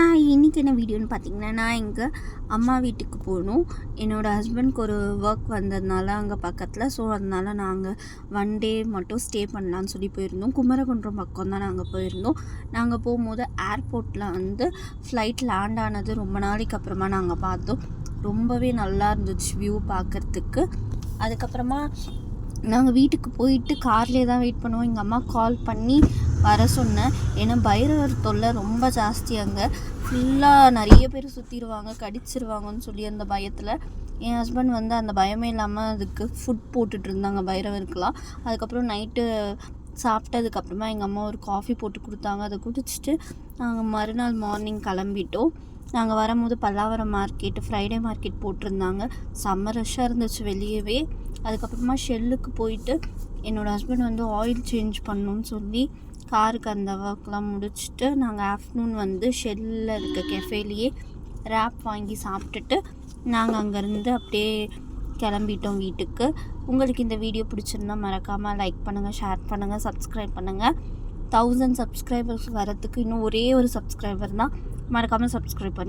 Hi, இன்றைக்கி என்ன வீடியோன்னு பார்த்தீங்கன்னா, நான் எங்கள் அம்மா வீட்டுக்கு போகணும். என்னோடய ஹஸ்பண்ட்க்கு ஒரு ஒர்க் வந்ததுனால அங்கே பக்கத்தில். ஸோ அதனால் நாங்கள் 1 டே மட்டும் ஸ்டே பண்ணலான்னு சொல்லி போயிருந்தோம். குமரகுன்றம் பக்கம் தான் நாங்கள் போயிருந்தோம். நாங்கள் போகும்போது ஏர்போர்ட்டில் வந்து ஃப்ளைட் லேண்ட் ஆனது ரொம்ப நாளைக்கு அப்புறமா நாங்கள் பார்த்தோம். ரொம்பவே நல்லா இருந்துச்சு வியூ பார்க்குறதுக்கு. அதுக்கப்புறமா நாங்கள் வீட்டுக்கு போயிட்டு கார்லேயே தான் வெயிட் பண்ணுவோம். எங்கள் அம்மா கால் பண்ணி வர சொன்னேன். ஏன்னா பைரவர் தொல்லை ரொம்ப ஜாஸ்தி. அங்கே ஃபுல்லாக நிறைய பேர் சுற்றிடுவாங்க, கடிச்சிருவாங்கன்னு சொல்லி அந்த பயத்தில் என் ஹஸ்பண்ட் வந்து அந்த பயமே இல்லாமல் அதுக்கு ஃபுட் போட்டுட்டு இருந்தாங்க பைரவருக்கெலாம். அதுக்கப்புறம் நைட்டு சாப்பிட்டதுக்கப்புறமா எங்கள் அம்மா ஒரு காஃபி போட்டு கொடுத்தாங்க. அதை குடிச்சிட்டு நாங்கள் மறுநாள் மார்னிங் கிளம்பிட்டோம். நாங்கள் வரும்போது பல்லாவரம் மார்க்கெட்டு, ஃப்ரைடே மார்க்கெட் போட்டிருந்தாங்க. செம்ம ரஷ்ஷாக இருந்துச்சு வெளியவே. அதுக்கப்புறமா ஷெல்லுக்கு போயிட்டு என்னோடய ஹஸ்பண்ட் வந்து ஆயில் சேஞ்ச் பண்ணணுன்னு சொல்லி காருக்கு அந்த ஒர்க்லாம் முடிச்சுட்டு நாங்கள் ஆஃப்டர்நூன் வந்து ஷெல்லில் இருக்க கெஃபேலேயே ரேப் வாங்கி சாப்பிட்டுட்டு நாங்கள் அங்கேருந்து அப்படியே கிளம்பிட்டோம் வீட்டுக்கு. உங்களுக்கு இந்த வீடியோ பிடிச்சிருந்தா மறக்காமல் லைக் பண்ணுங்கள், ஷேர் பண்ணுங்கள், சப்ஸ்கிரைப் பண்ணுங்கள். 1000 சப்ஸ்கிரைபர்ஸ் வரத்துக்கு இன்னும் ஒரே ஒரு சப்ஸ்கிரைபர் தான். மறக்காமல் சப்ஸ்கிரைப் பண்ணி